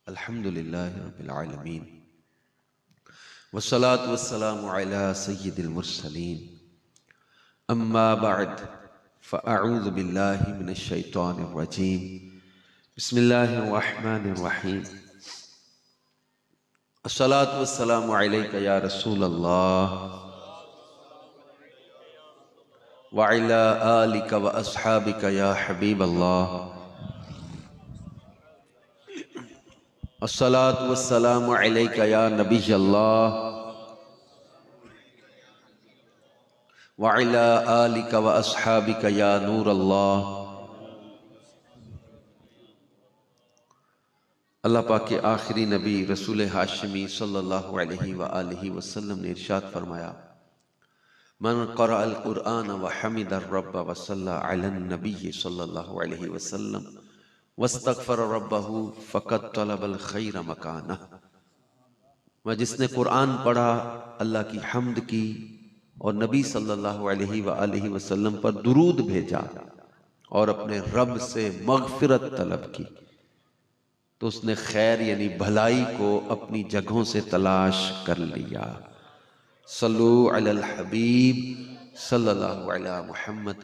अल्हम्दुलिल्लाहि रब्बिल आलमीन वस्सलातु वस्सलामु अला सय्यिदिल मुरसलीन अम्मा बअद फ़अऊज़ु बिल्लाहि मिनश शैतानिर रजीम बिस्मिल्लाहिर रहमानिर रहीम अस्सलातु वस्सलामु अलैका या रसूलल्लाह व अला आलिका व अस्हाबिका या हबीबल्लाह अस्सलातु वस्सलामु अलैका या नबियल्लाह व अला आलिका व अस्हाबिका या नूरल्लाह। अल्लाह पाक के आखिरी नबी रसूल हाशिमी सल्लल्लाहु अलैहि व आलिहि वसल्लम ने इरशाद फरमाया, मन क़रअल क़ुरआन व हमिदर रब्ब व सल्ला अलन नबी सल्लल्लाहु अलैहि वसल्लम वस्तग़फ़र रब्बहू फ़क़द तलबल खैर मकाना। वह जिसने कुरान पढ़ा, अल्लाह की हम्द की और नबी सल्लल्लाहु अलैहि व आलिहि वसल्लम पर दुरूद भेजा और अपने रब से मग़फ़िरत तलब की, तो उसने खैर यानी भलाई को अपनी जगहों से तलाश कर लिया। सल्लु अलल हबीब सल्लल्लाहु अला मुहम्मद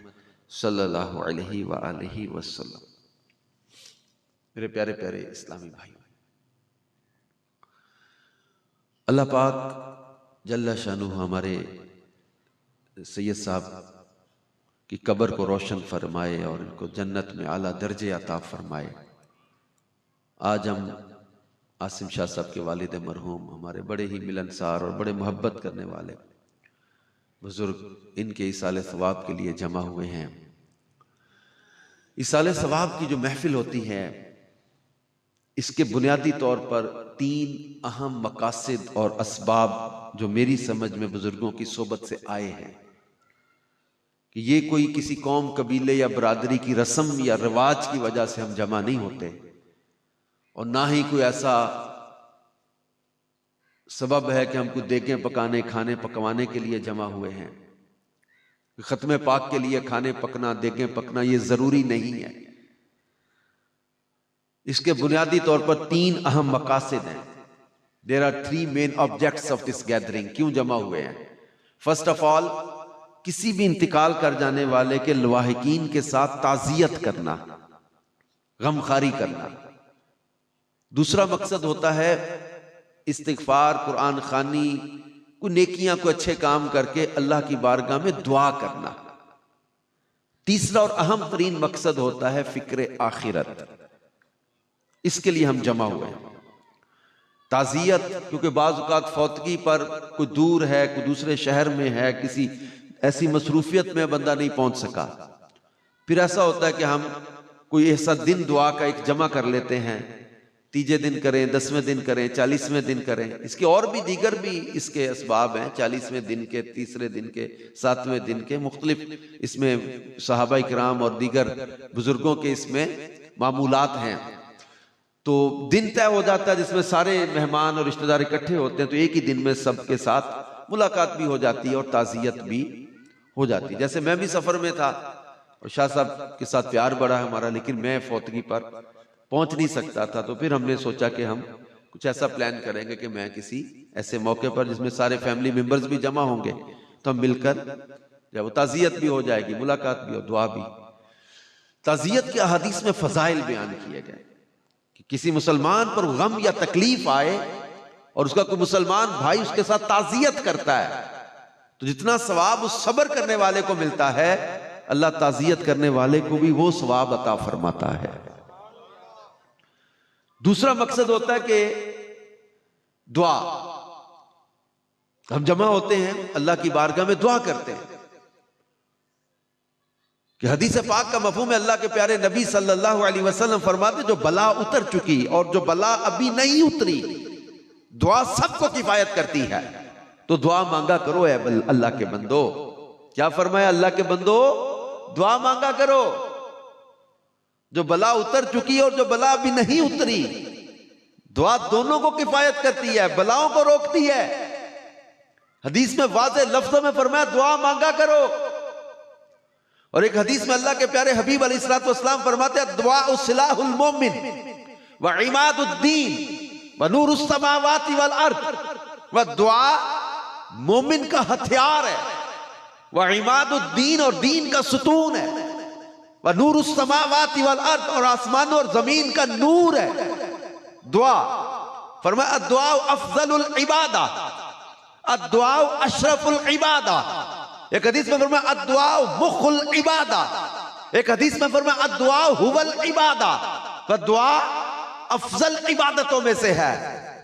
सल्लल्लाहु अलैहि व आलिहि वसल्लम। मेरे प्यारे प्यारे इस्लामी भाई, अल्लाह पाक जल्ला शानुहु हमारे सैयद साहब की कब्र को रोशन फरमाए और इनको जन्नत में आला दर्जे अता फरमाए। आज हम आसिम शाह साहब के वालिद मरहूम, हमारे बड़े ही मिलनसार और बड़े मोहब्बत करने वाले बुजुर्ग, इनके इसाले सवाब के लिए जमा हुए हैं। इसाले सवाब की जो महफिल होती है, इसके बुनियादी तौर पर तीन अहम मकासद और असबाब जो मेरी समझ में बुजुर्गों की सोबत से आए हैं कि ये कोई किसी कौम, कबीले या बरादरी की रस्म या रिवाज की वजह से हम जमा नहीं होते और ना ही कोई ऐसा सबब है कि हमको देखें पकाने, खाने पकवाने के लिए जमा हुए हैं। खत्मे पाक के लिए खाने पकना, देखें पकना ये जरूरी नहीं है। इसके बुनियादी तौर पर तीन अहम मकासद हैं। There are three main objects of this gathering. क्यों जमा हुए हैं? फर्स्ट ऑफ ऑल, किसी भी इंतकाल कर जाने वाले के लवाहिकीन के साथ ताजियत करना, गमखारी करना। दूसरा मकसद होता है इस्तिगफार, कुरान खानी, कोई नेकियां, कोई अच्छे काम करके अल्लाह की बारगाह में दुआ करना। तीसरा और अहम तरीन मकसद होता है फिक्र आखिरत। इसके लिए हम जमा हुए हैं। ताजियत, क्योंकि बाज़ औक़ात फौतगी पर कोई दूर है, कोई दूसरे शहर में है, किसी ऐसी मसरूफियत में बंदा नहीं पहुंच सका, फिर ऐसा होता है कि हम कोई ऐसा दिन दुआ का एक जमा कर लेते हैं। तीजे दिन करें, 10वें दिन करें, 40वें दिन करें। इसके और भी दीगर भी इसके असबाब हैं। 40वें दिन के, तीसरे दिन के, 7वें दिन के, मुख्तलिफ इसमें सहाबा इकराम और दीगर बुजुर्गों के इसमें मामूलात हैं। तो दिन तय हो जाता है जिसमें सारे मेहमान और रिश्तेदार इकट्ठे होते हैं, तो एक ही दिन में सबके साथ मुलाकात भी हो जाती है और ताज़ियत भी हो जाती है। जैसे मैं भी सफर में था और शाह साहब के साथ प्यार बढ़ा है हमारा, लेकिन मैं फौतगी पर पहुंच नहीं सकता था। तो फिर हमने सोचा कि हम कुछ ऐसा प्लान करेंगे कि मैं किसी ऐसे मौके पर जिसमें सारे फैमिली मेंबर्स भी जमा होंगे, तो हम मिलकर जब वो ताज़ियत भी हो जाएगी, मुलाकात भी और दुआ भी। ताज़ियत के अहादीस में फजाइल बयान किए गए कि किसी मुसलमान पर गम या तकलीफ आए और उसका कोई मुसलमान भाई उसके साथ ताज़ियत करता है, तो जितना सवाब उस सब्र करने वाले को मिलता है, अल्लाह ताज़ियत करने वाले को भी वो सवाब अता फरमाता है। दूसरा मकसद होता है कि दुआ। हम जमा होते हैं, अल्लाह की बारगाह में दुआ करते हैं कि हदीस पाक का मफहूम है, अल्लाह के प्यारे नबी सल्लल्लाहु अलैहि वसल्लम फरमाते, जो बला उतर चुकी और जो बला अभी नहीं उतरी, दुआ सबको किफायत करती है। तो दुआ मांगा करो ए अल्लाह के बंदो। क्या फरमाया? अल्लाह के बंदो दुआ मांगा करो। जो बला उतर चुकी और जो बला अभी नहीं उतरी, दुआ दोनों को किफायत करती है, बलाओं को रोकती है। हदीस में वाज़े लफ्ज़ों में फरमाया दुआ मांगा करो। और एक हदीस में अल्लाह के प्यारे हबीब अलैहिस्सलातु वस्सलाम फरमाते हैं, दुआ सिलाहुल मोमिन, व इमादुद्दीन व नूरुस समावाति वल अर्द। व दुआ मोमिन का हथियार है, व इमादुद्दीन और दीन का सुतून है, व नूरुस समावाति वल अर्द और आसमान और जमीन का नूर है दुआ। फरमाया अद्दुआ अफजलुल इबादा, अद्दुआ अशरफुल इबादा। एक हदीस में फरमाया अद्दुआ मुखुल इबादा, एक हदीस में फरमाया अद्दुआ हुवल इबादा। तो दुआ अफजल इबादतों में से है,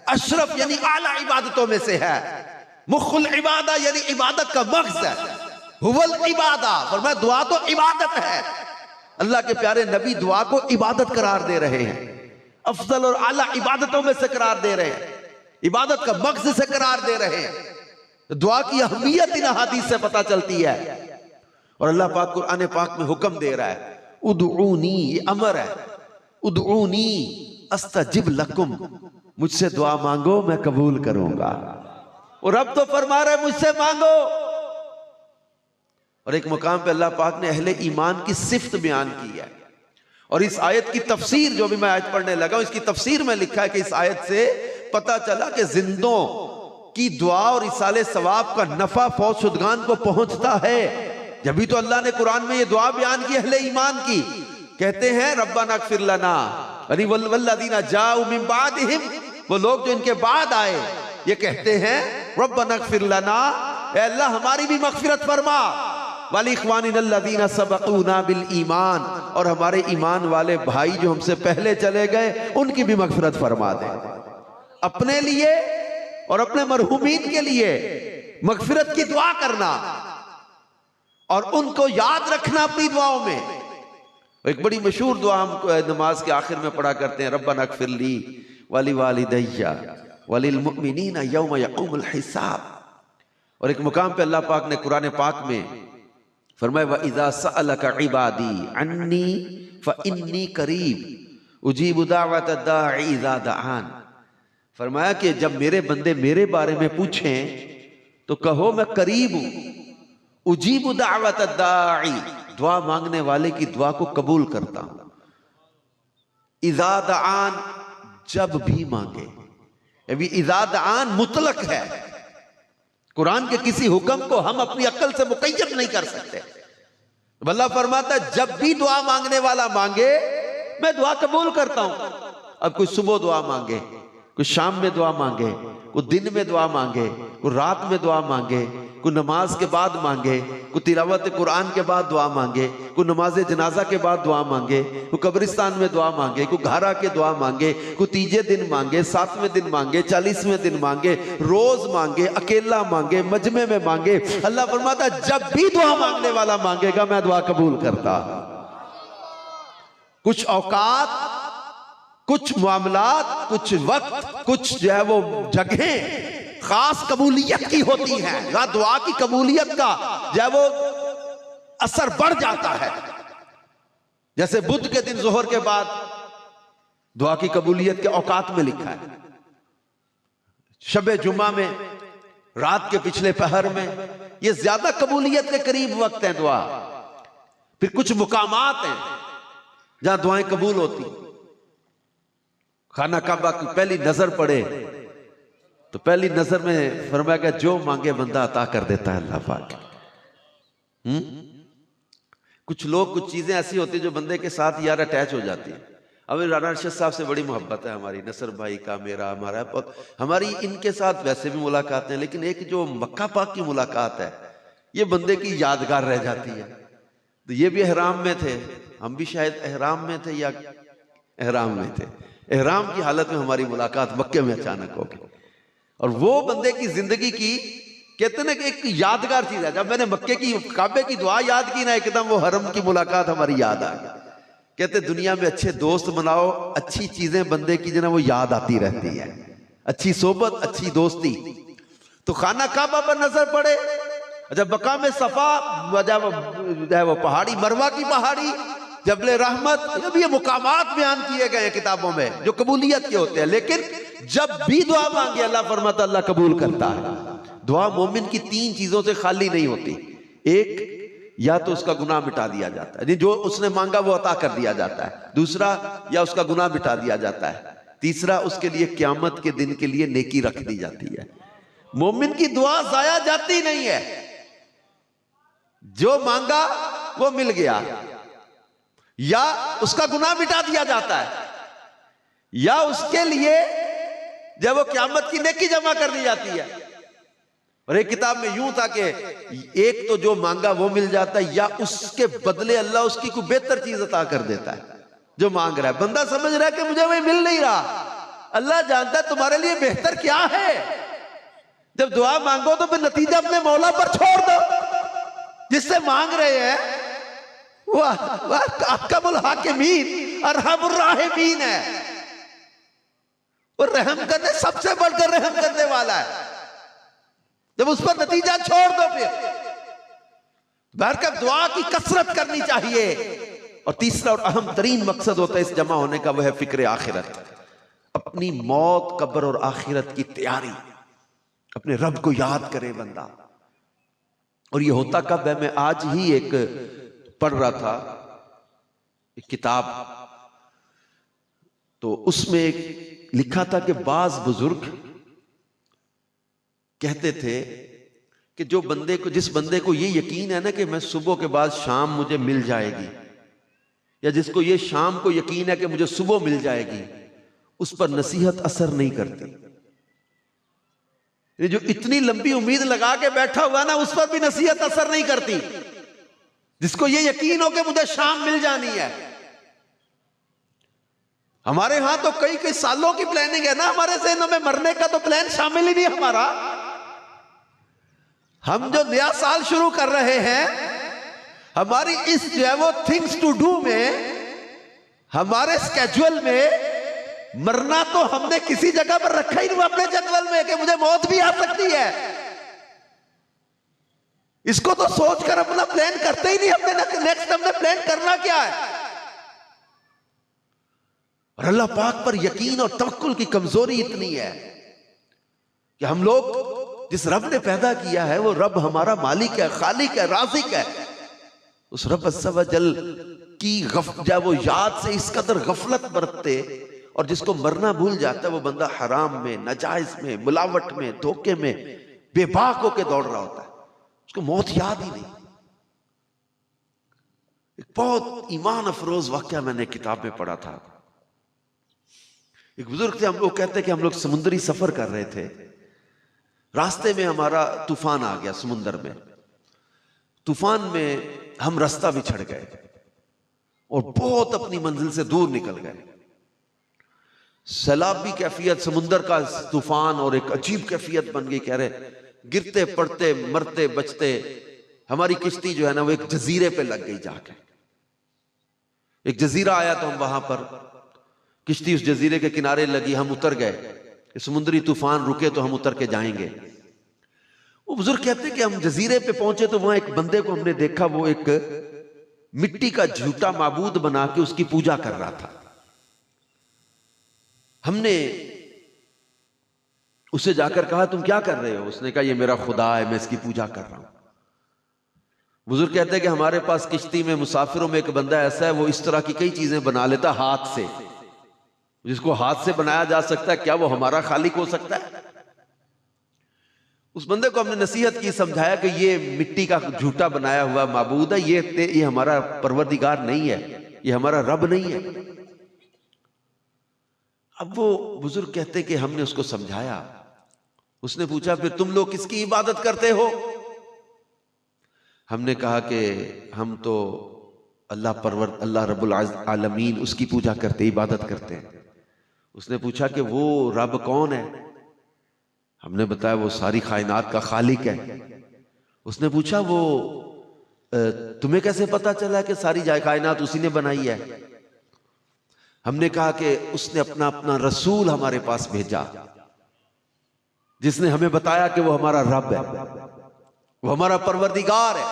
अशरफ यानी आला इबादतों में से है, मुखुल इबादा यानी इबादत का मग़ज़ है, हुवल इबादा फरमाया दुआ तो इबादत है। अल्लाह के प्यारे नबी दुआ को इबादत करार दे रहे हैं, अफजल और आला इबादतों में से करार दे रहे हैं, इबादत का मग़ज़ से करार दे रहे हैं। तो दुआ की अहमियत इन हदीस से पता चलती है। और अल्लाह पाक कुरान पाक में हुक्म दे रहा है, उदऊनी, ये अमर है, उदऊनी अस्तजिब लकुम, मुझसे दुआ मांगो मैं कबूल करूंगा। और रब तो फरमा रहे मुझसे मांगो। और एक मुकाम पे अल्लाह पाक ने अहले ईमान की सिफ्त बयान की है। और इस आयत की तफसीर जो भी मैं आज पढ़ने लगा, इसकी तफसीर में लिखा है कि इस आयत से पता चला कि जिंदों की दुआ और इसाले सवाब का नफा फौशुदगान को पहुंचता है। जब भी तो अल्लाह ने कुरान में ये दुआ बयान की अहले ईमान की, कहते हैं रब्बना इग़फिर लना वल्लज़ीना जाऊ मिन बादिहिम, वो लोग जो इनके बाद आए ये कहते हैं रब्बना इग़फिर लना, ऐ अल्लाह हमारी भी मग़फ़िरत फरमा, वलिइख़वानिनल्लज़ीना सबक़ूना बिल ईमान, और हमारे ईमान वाले भाई जो हमसे पहले चले गए उनकी भी मग़फ़िरत फरमा दे। अपने लिए और अपने मरहूमीन के लिए मग़फ़िरत की दुआ करना और उनको याद रखना अपनी दुआओं में। एक बड़ी मशहूर दुआ हम नमाज के आखिर में पढ़ा करते हैं, रब्बना इग़फिर ली वलिवालिदैया वलिल मुमिनीना यौम यक़ूमुल हिसाब। और एक मुकाम पे अल्लाह पाक ने कुरान पाक में फरमाया व इज़ा सअलका इबादी अन्नी फ़इन्नी करीब उजीबु दावत दाई इज़ा दआन। फरमाया कि जब मेरे बंदे मेरे बारे में पूछें तो कहो मैं करीब हूं, उजीबु दावत दाई, दुआ मांगने वाले की दुआ को कबूल करता हूं, इज़ा दआन, जब भी मांगे। अभी इज़ा दआन मुतलक है, कुरान के किसी हुक्म को हम अपनी अक्ल से मुक़य्यद नहीं कर सकते। अल्लाह फरमाता जब भी दुआ मांगने वाला मांगे मैं दुआ कबूल करता हूं। अब कोई सुबह दुआ मांगे, कोई शाम में दुआ मांगे, कोई दिन में दुआ मांगे, कोई रात में दुआ मांगे, कोई नमाज के बाद मांगे, कोई तिलावत कुरान के बाद दुआ मांगे, कोई नमाज जनाजा के बाद दुआ मांगे, कोई कब्रिस्तान में दुआ मांगे, कोई घर आके दुआ मांगे, कोई तीजे दिन मांगे, 7वें दिन मांगे, 40वें दिन मांगे, रोज मांगे, अकेला मांगे, मजमे में मांगे। अल्लाह फरमाता जब भी दुआ मांगने वाला मांगेगा मैं दुआ कबूल करता। कुछ औकात, कुछ मामलात, कुछ वक्त, कुछ जो है वो जगहें खास कबूलियत की होती हैं, या दुआ की कबूलियत का जो है वो असर बढ़ जाता है। जैसे बुध के दिन जोहर के बाद दुआ की कबूलियत के औकात में लिखा है, शबे जुम्मा में, रात के पिछले पहर में, ये ज्यादा कबूलियत के करीब वक्त है दुआ। फिर कुछ मुकामात हैं जहां दुआएं कबूल होती। खाना काबा की पहली नजर पड़े तो पहली नजर में फरमाया कि जो मांगे बंदा अता कर देता है अल्लाह पाक। कुछ लोग, कुछ चीजें ऐसी होती है जो बंदे के साथ यार अटैच हो जाती है। हमें राना अरशद साहब से बड़ी मोहब्बत है हमारी, नसर भाई का, मेरा, हमारा, हमारी इनके साथ वैसे भी मुलाकात है, लेकिन एक जो मक्का पाक की मुलाकात है ये बंदे की यादगार रह जाती है। तो ये भी एहराम में थे, हम भी शायद एहराम में थे या एहराम में थे, एहराम की हालत में हमारी मुलाकात मक्के में अचानक हो गई। और वो बंदे की जिंदगी की कहते ना कि एक यादगार चीज है। जब मैंने मक्के की काबे की दुआ याद की ना, एकदम वो हरम की मुलाकात हमारी याद आ गई। कहते दुनिया में अच्छे दोस्त बनाओ, अच्छी चीजें बंदे की जो वो याद आती रहती है, अच्छी सोबत, अच्छी दोस्ती। तो खाना काबा पर नजर पड़े, जब मकाम सफा, जब वो पहाड़ी, मरवा की पहाड़ी, जबले रहमत, जब ये मुकामात बयान किए गए किताबों में जो कबूलियत के होते हैं। लेकिन जब भी दुआ मांगे अल्लाह फरमाता अल्लाह कबूल करता है। दुआ मोमिन की 3 चीजों से खाली नहीं होती। एक, या तो उसका गुनाह मिटा दिया जाता है, जो उसने मांगा वो अता कर दिया जाता है। दूसरा, या उसका गुनाह मिटा दिया जाता है। तीसरा, उसके लिए क़यामत के दिन के लिए नेकी रख दी जाती है। मोमिन की दुआ जाया जाती नहीं है, जो मांगा वो मिल गया, या उसका गुनाह मिटा दिया जाता है, या उसके लिए जब वो क़यामत की नेकी जमा कर दी जाती है। और एक किताब में यूं था कि एक तो जो मांगा वो मिल जाता है, या उसके बदले अल्लाह उसकी कोई बेहतर चीज अता कर देता है जो मांग रहा है। बंदा समझ रहा है कि मुझे वही मिल नहीं रहा, अल्लाह जानता है तुम्हारे लिए बेहतर क्या है। जब दुआ मांगो तो फिर नतीजा अपने मौला पर छोड़ दो, जिससे मांग रहे हैं वह अहकमुल हाकिमीन अरहमुर राहिमीन है, और रहम करने सबसे बढ़कर रहम करने वाला है। जब उस पर नतीजा छोड़ दो, फिर बहरकत दुआ की कसरत करनी चाहिए। और तीसरा और अहम तरीन मकसद होता है इस जमा होने का, वह है फिक्र आखिरत। अपनी मौत, कब्र और आखिरत की तैयारी, अपने रब को याद करे बंदा। और ये होता कब है? मैं आज ही एक पढ़ रहा था एक किताब, तो उसमें एक लिखा था कि बाज बुजुर्ग कहते थे कि जो बंदे को, जिस बंदे को ये यकीन है ना कि मैं सुबह के बाद शाम मुझे मिल जाएगी, या जिसको ये शाम को यकीन है कि मुझे सुबह मिल जाएगी, उस पर नसीहत असर नहीं करती। ये जो इतनी लंबी उम्मीद लगा के बैठा हुआ ना, उस पर भी नसीहत असर नहीं करती। जिसको ये यकीन हो कि मुझे शाम मिल जानी है। हमारे यहां तो कई कई सालों की प्लानिंग है ना, हमारे ज़हन में मरने का तो प्लान शामिल ही नहीं हमारा। हम जो नया साल शुरू कर रहे हैं, हमारी इस जो है वो थिंग्स टू डू में, हमारे स्केड्यूल में मरना तो हमने किसी जगह पर रखा ही नहीं अपने जदवल में कि मुझे मौत भी आ सकती है। इसको तो सोचकर अपना प्लान करते ही नहीं। हमने नेक्स्ट हमने प्लान करना क्या है। और अल्लाह पाक पर यकीन और तवक्कुल की कमजोरी इतनी है कि हम लोग, जिस रब ने पैदा किया है वो रब हमारा मालिक है, खालिक है, राज़िक है, उस रब अज़्ज़ व जल की जब वो याद से इस कदर गफलत बरतते, और जिसको मरना भूल जाता है वो बंदा हराम में, नाजायज में, मिलावट में, धोखे में बेबाक होकर दौड़ रहा होता है, उसको मौत याद ही नहीं। एक बहुत ईमान अफरोज वाकया मैंने किताब में पढ़ा था। एक बुजुर्ग थे, हम लोग कहते कि हम लोग समुद्री सफर कर रहे थे, रास्ते में हमारा तूफान आ गया समुद्र में। तूफान में हम रास्ता बिछड़ गए और बहुत अपनी मंजिल से दूर निकल गए। सैलाबी कैफियत, समुद्र का तूफान, और एक अजीब कैफियत बन गई। कह रहे गिरते पड़ते मरते बचते हमारी किश्ती जो है ना वो एक जजीरे पे लग गई जाके। एक जजीरा आया तो हम वहां पर, किश्ती उस जजीरे के किनारे लगी, हम उतर गए। समुद्री तूफान रुके तो हम उतर के जाएंगे। वो बुजुर्ग कहते कि हम जजीरे पे पहुंचे तो वहां एक बंदे को हमने देखा, वो एक मिट्टी का झूठा माबूद बना के उसकी पूजा कर रहा था। हमने उसे जाकर कहा तुम क्या कर रहे हो? उसने कहा ये मेरा खुदा है, मैं इसकी पूजा कर रहा हूं। बुजुर्ग कहते हैं कि हमारे पास किश्ती में मुसाफिरों में एक बंदा ऐसा है, वो इस तरह की कई चीजें बना लेता हाथ से। जिसको हाथ से बनाया जा सकता है, क्या वो हमारा खालिक हो सकता है? उस बंदे को हमने नसीहत की, समझाया कि ये मिट्टी का झूठा बनाया हुआ माबूद है, ये हमारा परवरदिगार नहीं है, ये हमारा रब नहीं है। अब वो बुजुर्ग कहते कि हमने उसको समझाया। उसने पूछा फिर तुम लोग किसकी इबादत करते हो? हमने कहा कि हम तो अल्लाह रब्बुल आलमीन, उसकी पूजा करते, इबादत करते हैं। उसने पूछा कि वो रब कौन है? हमने बताया वो सारी कायनात का खालिक है। उसने पूछा वो तुम्हें कैसे पता चला कि सारी कायनात उसी ने बनाई है? हमने कहा कि उसने अपना अपना रसूल हमारे पास भेजा, जिसने हमें बताया कि वो हमारा रब है, वो हमारा परवरदिगार है।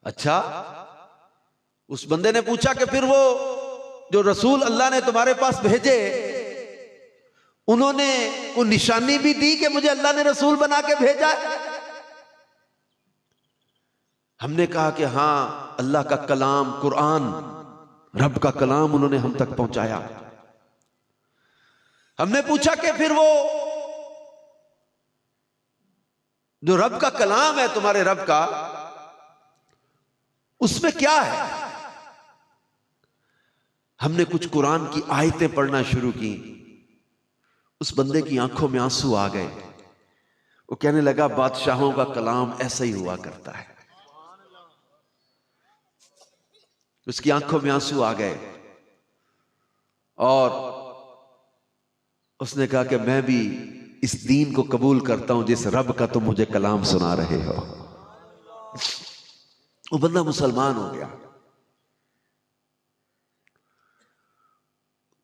अच्छा, उस बंदे ने पूछा कि फिर वो जो रसूल अल्लाह ने तुम्हारे पास भेजे, उन्होंने वो निशानी भी दी कि मुझे अल्लाह ने रसूल बना के भेजा? हमने कहा कि हां, अल्लाह का कलाम कुरान, रब का कलाम उन्होंने हम तक पहुंचाया। हमने पूछा कि फिर वो जो रब का कलाम है तुम्हारे रब का, उसमें क्या है? हमने कुछ कुरान की आयतें पढ़ना शुरू की। उस बंदे की आंखों में आंसू आ गए। वो कहने लगा बादशाहों का कलाम ऐसा ही हुआ करता है। उसकी आंखों में आंसू आ गए और उसने कहा कि मैं भी इस दीन को कबूल करता हूं जिस रब का तुम मुझे कलाम सुना रहे हो। वो बंदा मुसलमान हो गया,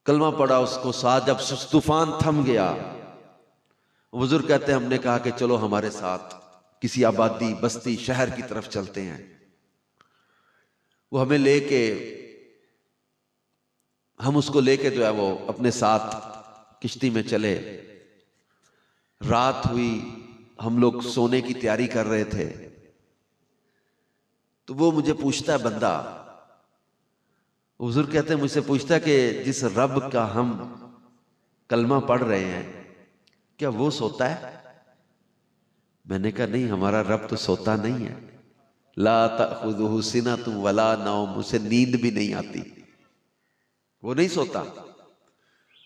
कलमा पड़ा उसको। साथ जब तूफान थम गया, बुजुर्ग कहते हैं हमने कहा कि चलो हमारे साथ किसी आबादी, बस्ती, शहर की तरफ चलते हैं। वो हमें लेके, हम उसको लेके जो है वो अपने साथ किश्ती में चले। रात हुई, हम लोग सोने की तैयारी कर रहे थे, तो वो मुझे पूछता है बंदा, हुजूर कहते हैं मुझसे पूछता है कि जिस रब का हम कलमा पढ़ रहे हैं क्या वो सोता है? मैंने कहा नहीं, हमारा रब तो सोता नहीं है। ला तअखुज़ुहु सिनतुन वला नौम, उसे नींद भी नहीं आती, वो नहीं सोता।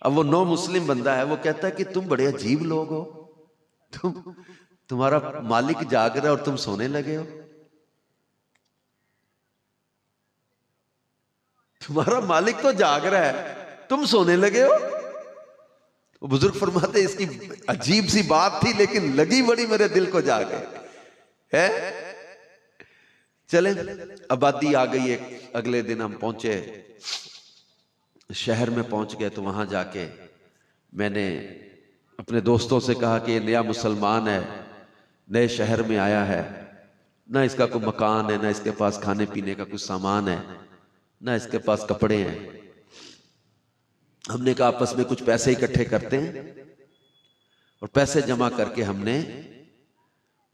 अब वो नौ मुस्लिम बंदा है, वो कहता है कि तुम बड़े अजीब लोग हो, तुम्हारा मालिक जाग रहा है और तुम सोने लगे हो। तुम्हारा मालिक तो जाग रहा है, तुम सोने लगे हो। वो बुजुर्ग फरमाते इसकी अजीब सी बात थी, लेकिन लगी बड़ी मेरे दिल को जाके है। चले, आबादी आ गई। एक अगले दिन हम पहुंचे, शहर में पहुंच गए। तो वहां जाके मैंने अपने दोस्तों से कहा कि ये नया मुसलमान है, नए शहर में आया है, ना इसका कोई मकान है, ना इसके पास खाने पीने का कुछ सामान है, ना इसके पास कपड़े हैं। हमने कहा आपस में कुछ पैसे इकट्ठे करते हैं, और पैसे जमा करके हमने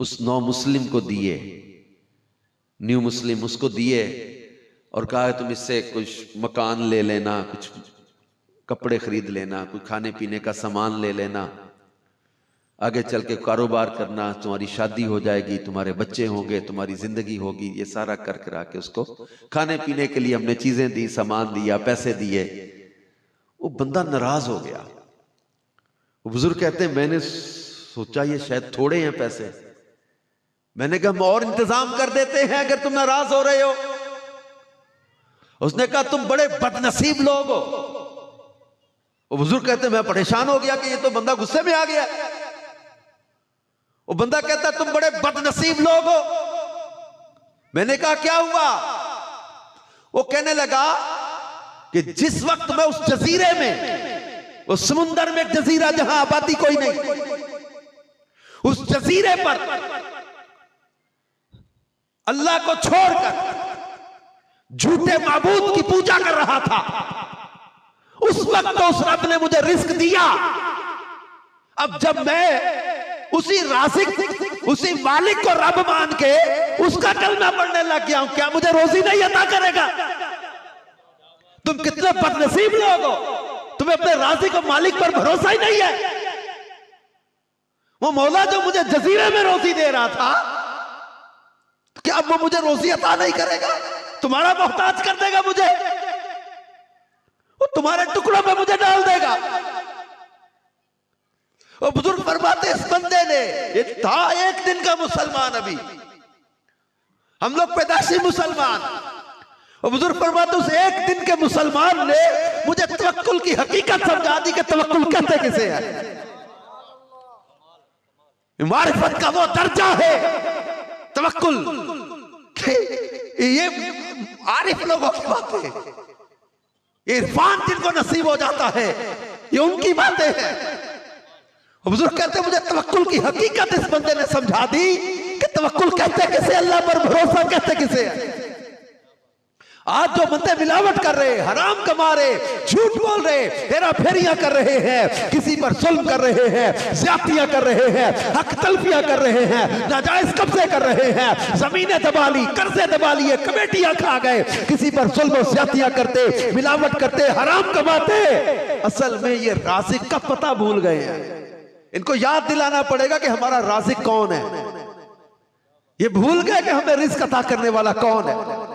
उस नौ मुस्लिम को दिए, न्यू मुस्लिम उसको दिए, और कहा तुम इससे कुछ मकान ले लेना, कुछ कपड़े खरीद लेना, कुछ खाने पीने का सामान ले लेना, आगे चल के कारोबार करना, तुम्हारी शादी हो जाएगी, तुम्हारे बच्चे होंगे, तुम्हारी जिंदगी होगी। ये सारा कर करा के उसको खाने पीने के लिए हमने चीजें दी, सामान दिया, पैसे दिए। वो बंदा नाराज हो गया। वो बुजुर्ग कहते हैं मैंने सोचा ये शायद थोड़े हैं पैसे, मैंने कहा हम और इंतजाम कर देते हैं अगर तुम नाराज हो रहे हो। उसने कहा तुम बड़े बदनसीब लोग हो। वो बुजुर्ग कहते हैं मैं परेशान हो गया कि ये तो बंदा गुस्से में आ गया। वो बंदा कहता तुम बड़े बदनसीब लोग हो। मैंने कहा क्या हुआ? वो कहने लगा कि जिस वक्त मैं उस जजीरे में, उस समुंदर में एक जजीरा जहां आबादी कोई नहीं, उस जजीरे पर अल्लाह को छोड़कर झूठे माबूद की पूजा कर रहा था, उस वक्त तो उस रब ने मुझे रिस्क दिया। अब जब मैं उसी राज़िक, उसी मालिक को रब मान के उसका कलमा पढ़ने लग गया हूं, क्या मुझे रोजी नहीं अता करेगा? तुम कितने बदनसीब लोग हो, तुम्हें अपने राज़िक और मालिक पर भरोसा ही नहीं है। वो मौला जो मुझे जजीरे में रोजी दे रहा था, क्या अब वो मुझे रोजी अता नहीं करेगा? तुम्हारा मोहताज कर देगा मुझे, वो तुम्हारे टुकड़ों में मुझे डाल देगा। वो बुजुर्ग फरमाते इस बंदे ने, ये था एक दिन का मुसलमान, अभी हम लोग पैदाशी मुसलमान। वो बुजुर्ग फरमाते उस एक दिन के मुसलमान ने मुझे तवक्कुल की हकीकत समझा दी कि तवक्कुल कहते किसे है। मारिफत का वो दर्जा है तवक्कुल, ये आरिफ लोगों की बातें हैं, ये इरफान जिनको नसीब हो जाता है, ये उनकी बातें हैं। बुजुर्ग कहते मुझे तवक्कुल की हकीकत इस बंदे ने समझा दी कि तवक्कुल कहते किसे, अल्लाह पर भरोसा कहते किसे है। आज जो बंदे मिलावट कर रहे, हराम कमा रहे, झूठ बोल रहे, हेरा फेरियां कर रहे हैं, किसी पर जुल्म कर रहे हैं, ज्यादतियां कर रहे हैं, हक तलफियां कर रहे हैं, नाजायज कब्जे कर रहे हैं, जमीनें दबा ली, कर्जे दबा लिए, कमेटियां खा गए, किसी पर जुल्म और ज्यादतियां करते, मिलावट करते, हराम कमाते। असल में ये राज़िक का पता भूल गए हैं। इनको याद दिलाना पड़ेगा कि हमारा राज़िक कौन है। ये भूल गए कि हमें रिज़्क अता करने वाला कौन है।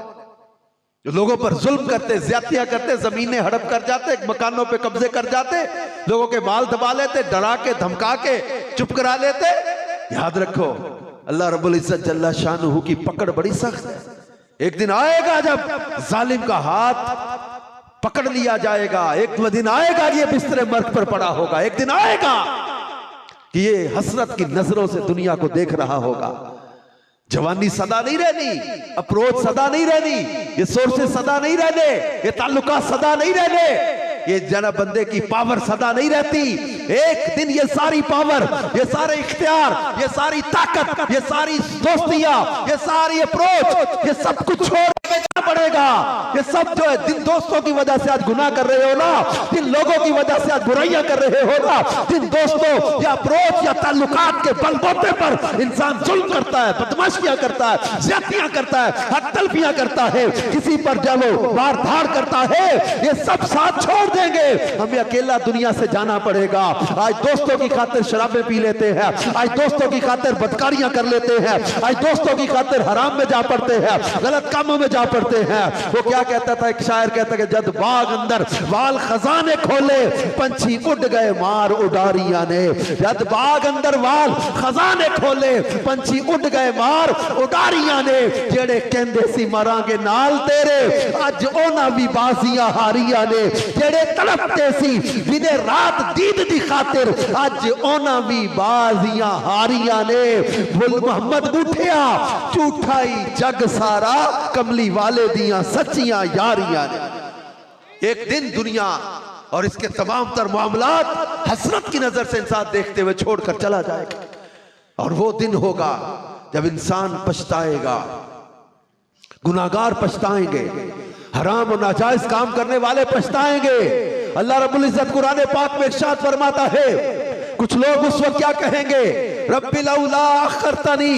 जो लोगों पर जुल्म करते, ज्यादतियां करते, जमीनें हड़प कर जाते, मकानों पे कब्जे कर जाते, लोगों के माल दबा लेते, डरा के धमका के चुप करा लेते। याद रखो, अल्लाह रब्बुल इज्जत जल्ला शानुहु की पकड़ बड़ी सख्त है। एक दिन आएगा जब जालिम का हाथ पकड़ लिया जाएगा। एक दिन आएगा ये बिस्तरे मर्ग पर पड़ा होगा। एक दिन आएगा कि ये हसरत की नजरों से दुनिया को देख रहा होगा। जवानी सदा नहीं रहनी, अप्रोच सदा नहीं रहनी, ये सोर्सेस सदा नहीं रहने, ये ताल्लुकात सदा नहीं रहने, ये जना बंदे की पावर सदा नहीं रहती। एक दिन ये सारी पावर, ये सारे इख्तियार, ये सारी ताकत, ये सारी दोस्तियां, ये सारी अप्रोच, ये सब कुछ छोड़ के पड़ेगा। ये सब जो है जिन दोस्तों की वजह से आज गुनाह कर रहे हो ना, जिन लोगों की वजह से आज बुराइयां कर रहे हो ना, जिन दोस्तों या अप्रोच या ताल्लुकात के बलबूते पर इंसान जुल्म करता है, बदमाशियां करता है, ज्यादतियां करता है, हक तलफियां करता है, किसी पर जालो मार धाड़ करता है, ये सब साथ छोड़ देंगे। हमें अकेला दुनिया से जाना पड़ेगा। आज दोस्तों की खातिर शराबें पी लेते हैं, आज दोस्तों की खातिर बदकारियां कर लेते हैं, आज दोस्तों की खातिर हराम में जा पड़ते हैं, गलत कामों में जा पड़ते हैं। वो क्या कहता था, एक शायर कहता कि जद बाग अंदर वाल खजाने खोले, पंछी उड़ गए मार उडारियां ने। जद बाग अंदर वाल खजाने खोले, पंछी उड़ गए मार उडारियां ने। जेड़े कहंदे सी मरांगे नाल तेरे, अज ओना भी बाजियां हारियां ने। जेड़े तड़पते सी बिने रात दीद दी खातिर, अज ओना भी बाजियां हारियां ने। बुल मोहम्मद उठिया झूठाई जग सारा, कमली वाले दियां सच्चियां यारियां ने। एक दिन दुनिया और इसके तमाम तर मामलात हसरत की नजर से इंसान देखते हुए छोड़कर चला जाएगा। और वो दिन होगा जब इंसान पछताएगा, गुनाहगार पछताएंगे, हराम और नाजायज काम करने वाले पछताएंगे। अल्लाह रब्बुल इज्जत कुरान पाक में इरशाद फरमाता है, कुछ लोग उस वक्त क्या कहेंगे, रब्बी लौला अखरतनी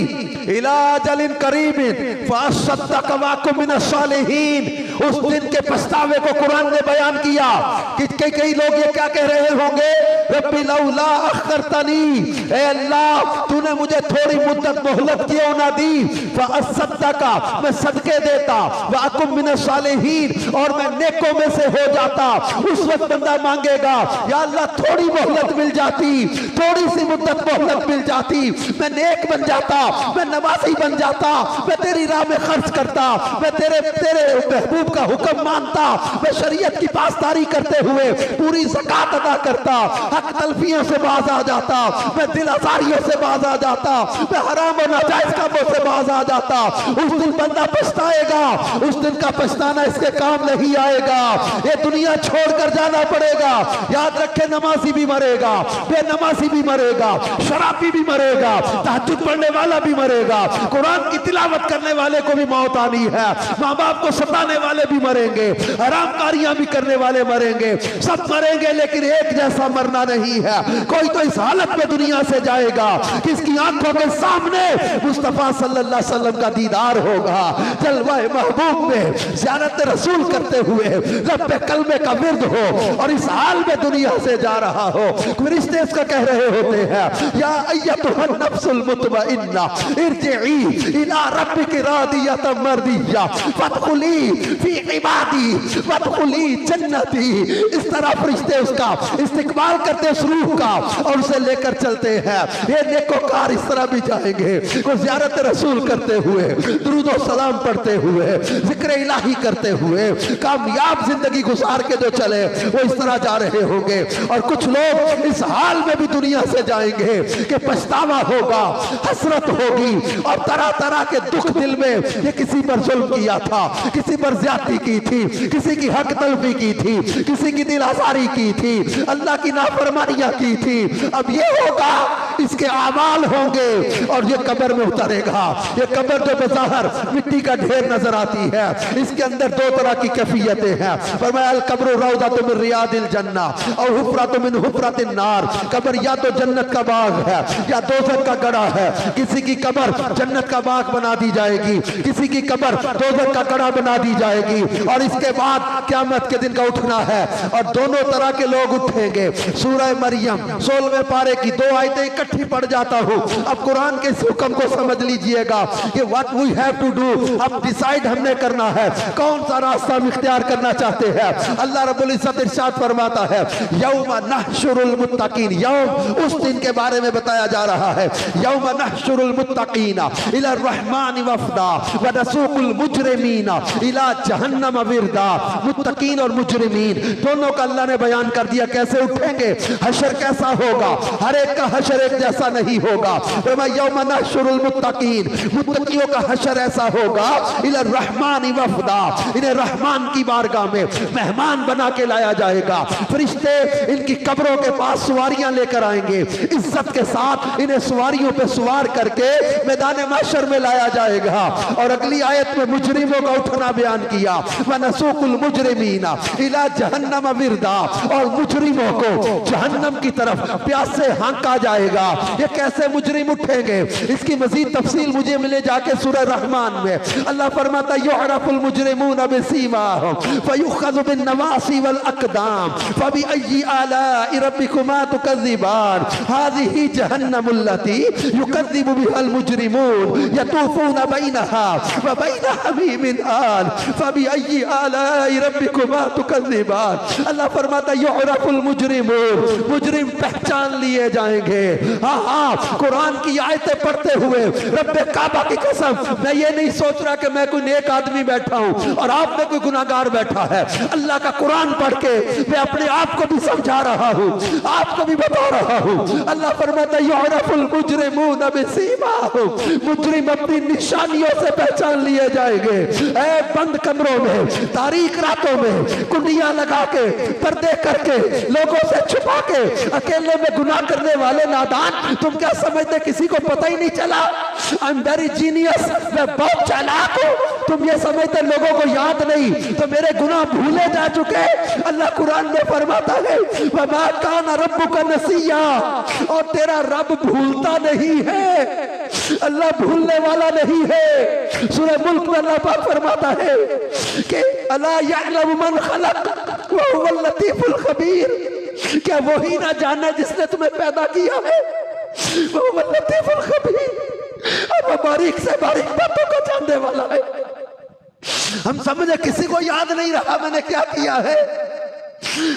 इला अजलिन करीबिन फअसद्दक़ व अकुन मिनस सालिहीन। उस दिन के पछतावे को कुरान ने बयान किया कि कई लोग ये क्या कह रहे होंगे, रब्बी लौला अखरतनी, ऐ अल्लाह तूने मुझे थोड़ी मुद्दत मोहलत क्यों ना दी, फअसद्दक़, मैं सदके देता, व अकुन मिनस सालिहीन, और मैं नेकों में से हो जाता। उस वक्त बंदा मांगेगा, या अल्लाह थोड़ी मोहलत मिल जाती, थोड़ी सी मुद्दत मोहलत मिल जाती, मैं नेक बन जाता, मैं नमाजी बन जाता, मैं तेरी राह में खर्च करता, मैं तेरे महबूब का हुक्म मानता, मैं शरीयत की पासदारी करते हुए पूरी ज़कात अदा करता, हक तलफियों से बाज आ जाता, मैं दिल आज़ारियों से बाज आ जाता, मैं हराम और नाजायज कामों से बाज आ जाता। उस दिन बंदा पछताएगा। उस दिन का पछताना इसके काम नहीं आएगा। ये दुनिया छोड़कर जाना पड़ेगा। याद रखे, नमाजी भी मरेगा, बेनमाजी भी मरेगा, शराबी भी मरेगा, तहज्जुद पढ़ने वाला भी मरेगा, कुरान की तिलावत करने वाले को भी मौत आनी है, माँ बाप को सताने वाले भी मरेंगे, हरामकारियां भी करने वाले मरेंगे, सब मरेंगे, लेकिन एक जैसा मरना नहीं है। कोई तो इस हालत में दुनिया से जाएगा कि इसकी आंखों के सामने मुस्तफा सल्लल्लाहु अलैहि वसल्लम का दीदार होगा, जलवाए महबूब में ज़ियारत रसूल करते हुए रब्बे कल्बे का विर्द हो, और इस हाल में दुनिया से जा रहा हो। फरिश्ते इसका कह रहे होते हैं, या अय्यतुहन नफ्सुल मुतमइन्ना इरजिई इला रब्बिकी रादियतम मर्दिया फदखुली फी इबादी वदखुली जन्नती। इस तरह फरिश्ते उसका इस्तिकबाल करते उस रूह का और उसे लेकर चलते हैं। ये नेकोकार इस तरह भी जाएंगे, वो ज़ियारत रसूल करते हुए, दुरूद और सलाम पढ़ते हुए, जिक्र इलाही करते हुए, कामयाब जिंदगी गुजार के जो चले वो इस तरह जा रहे होंगे। और कुछ लोग इस हाल में भी दुनिया से जाएंगे कि पछतावा होगा, हसरत होगी, और तरह तरह के दुख दिल में, ये किसी पर जुल्म किया था, किसी पर ज्यादती की थी, किसी की हक तलफी की थी, किसी की दिल आज़ारी की थी, अल्लाह की नाफरमानियां की थी। अब ये होगा इसके आमाल होंगे और ये कब्र में उतरेगा। ये कब्र जो बज़ाहिर मिट्टी का ढेर नजर आती है, इसके अंदर दो तरह की कैफियतें हैं। फरमाया अल कब्र रौज़तुम मिन रियादिल जन्ना और हुफ़रतुम मिन हुफ़रतिन नार। कब्र या तो जन्नत का बाग है या दोज़ख का गड़ा है। किसी की कब्र जन्नत का बाग बना दी जाएगी, किसी की कब्र दोज़ख का गड़ा बना दी जाएगी। और इसके बाद क़यामत के दिन का उठना है और दोनों तरह के लोग उठेंगे। सूरह मरियम 16वें पारे की 2 आयतें इकट्ठी पढ़ जाता हूँ। अब कुरान के इस हुक्म को समझ लीजिएगा कि what we have to do, अब डिसाइड हमने करना है कौन सा रास्ता हम इख्तियार करना चाहते हैं। अल्लाह रब्बुल इज्जत इरशाद फरमाता है यौम नहशुरुल मुत्तकीन, यौम उस दिन के बारे में बताया जा रहा है। यौम नहशुरुल मुत्तकीन इला रहमान वफदा व नसूकुल मुजरिमीन इला जहन्नम विरदा। मुत्तकीन और मुजरिमीन दोनों का अल्लाह ने बयान कर दिया कैसे उठेंगे, हशर कैसा होगा। हर एक का हशर एक जैसा नहीं होगा। यौम नहशुरुल मुत्तकीन, मुत्तकियों का हशर ऐसा होगा इला रहमान वफदा, इन्हें रहमान की बारगाह में मेहमान बना के लाया जाएगा। फरिश्ते इनकी कब्रों के पास सवारियां लेकर आएंगे, इज्जत के साथ इन्हें सवारियों पे सवार करके मैदान महशर में लाया जाएगा। और अगली आयत में मुजरिमों का उठना बयान किया, वनसूकुल मुजरिमीना इला जहन्नम विरदा, और मुजरिमों को जहन्नम की तरफ प्यास से हाँका जाएगा। ये कैसे मुजरिम उठेंगे, इसकी मजीद तफसील मुझे मिले जाके सूरह रहमान में। अल्लाह फरमाता युअरफुल मुजरिमून बिसीमाहुम फयुखज़ु बिन नवासी वल अक़दाम फबिअय्यि आलाइ रब्बिकुमा तुकज़्ज़िबान हाज़िही जहन्नमुल्लती युकज़्ज़िबु बिहल मुजरिमून यतूफ़ूना बैनहा व बैन हमीमिन आन फबिअय्यि आलाइ रब्बिकुमा तुकज़्ज़िबान। अल्लाह फरमाता युअरफुल मुजरिमून, मुजरिम पहचान लिए जाएंगे। हाँ हाँ, कुरान की आयतें पढ़ते हुए रब्बे काबा की कसम, मैं ये नहीं सोच रहा कि मैं कोई नेक आदमी बैठा हूँ और आप में कोई गुनाहगार बैठा है। अल्लाह का कुरान पढ़ के मैं अपने आप को भी समझा रहा हूँ, आपको भी बता रहा हूँ। अल्लाह फरमाता युअरफुल मुजरिमून बिसीमाहुम, मुजरिम अपनी निशानियों से पहचान लिए जाएंगे। ऐ बंद कमरों में, तारीक रातों में कुंडियां लगा के, पर्दे करके, लोगों से छुपा के, अकेले में गुनाह करने वाले नादान, तुम क्या समझते किसी को पता ही नहीं चला? आई एम वेरी जीनियस, मैं बहुत चालाक हूँ। तुम ये समझते लोगों को याद नहीं, तो मेरे गुनाह भूले जा चुके। अल्लाह कुरान में फरमाता है वमा काना रब्बुका नसिया, और तेरा रब भूलता नहीं है, अल्लाह भूलने वाला नहीं है। सूरह मुल्क में अल्लाह पाक फरमाता है कि अला यअलमु मन खलक व हुवल लतीफुल खबीर, क्या वही ना जाने जिसने तुम्हें पैदा किया है? वो हुवल लतीफुल खबीर, और वो बारीक से बारीक बातों को जानने वाला है। हम समझे किसी को याद नहीं रहा मैंने क्या किया है।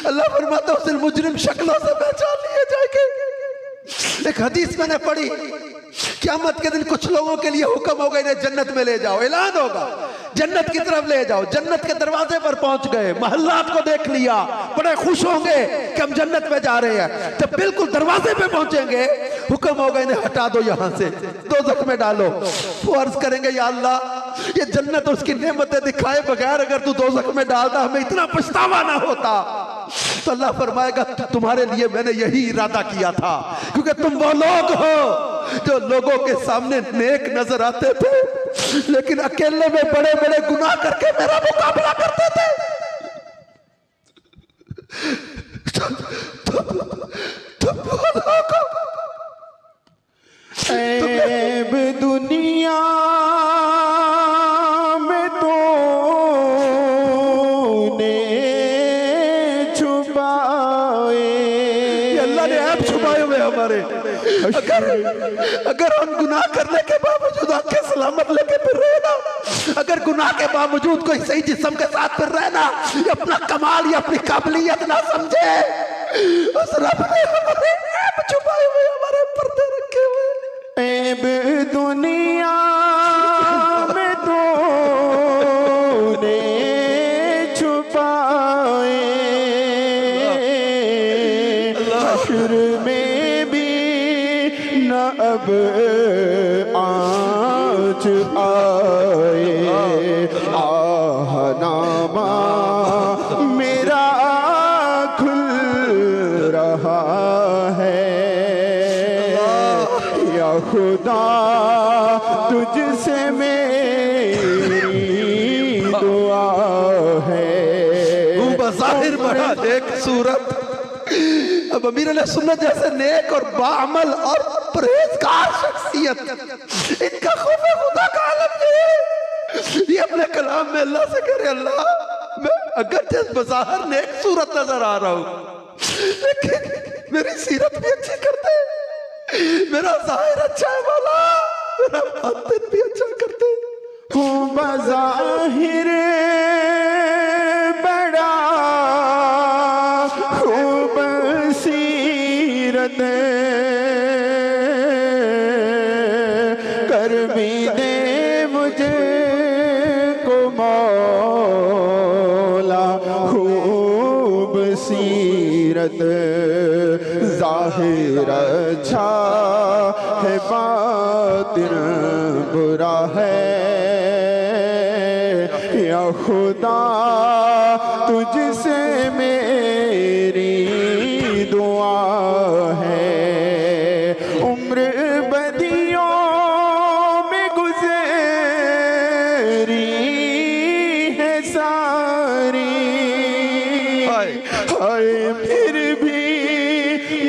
अल्लाह फरमाता है उस दिन मुजरिम शक्लों से पहचान लिए जाएंगे। एक हदीस मैंने पढ़ी, क़यामत के दिन कुछ लोगों के लिए हुक्म होगा इन्हें जन्नत में ले जाओ, ऐलान होगा जन्नत की तरफ ले जाओ। जन्नत के दरवाजे पर पहुंच गए, महल्लात को देख लिया, बड़े खुश होंगे कि हम जन्नत में जा रहे हैं। जब बिल्कुल दरवाजे पे पहुंचेंगे हुक्म होगा इन्हें हटा दो, यहां से दोज़ख में डालो। वो अर्ज करेंगे या अल्लाह ये जन्नत और उसकी नेमतें दिखाए बगैर अगर तू दोज़ख में डालता हमें इतना पछतावा ना होता। तो अल्लाह फरमाएगा तुम्हारे लिए मैंने यही इरादा किया था, क्योंकि तुम वो लोग हो जो लोगों के सामने नेक नजर आते थे लेकिन अकेले में बड़े बड़े गुनाह करके मेरा मुकाबला करते थे। ऐब दुनिया में तो ने छुपाए, अल्लाह ने ऐब छुपाए हुए हमारे। अगर हम गुनाह करने के बावजूद आंखें सलामत लेके फिर रहे ना, अगर गुनाह के बावजूद कोई सही जिस्म के साथ फिर रहे ना, ये अपना कमाल या अपनी काबिलियत ना समझे। उस रब ने हमारे ऐब छुपाए हुए, हमारे पर्दे रखे हुए। ऐब दुनिया में तो ने छुपाए, हश्र में भी न अब आँच आए। आहनामा मेरा खुल रहा है। खुदा तुझसे मेरी दुआ है। बज़ाहिर बड़ा नेक सूरत, अब अमीर अहले सुन्नत जैसे नेक और बाअमल और परहेजगार शख्सियत, इनका खौफ खुदा का आलम नहीं है। ये अपने कलाम में अल्लाह से कह रहे, अल्लाह मैं अगर जिस बज़ाहिर नेक सूरत नजर आ रहा हूं, लेकिन मेरी सीरत भी अच्छी करते, मेरा ज़ाहिर अच्छा है मौला, मेरा बातिन भी अच्छा करते। बज़ाहिर बड़ा खूबसूरत कर भी दे मुझे को मौला खूबसूरत। ज़ाहिर अच्छा है बातिन बुरा है, या खुदा तुझसे मेरी दुआ है। उम्र बदियों में गुज़री है सारी, हाय फिर भी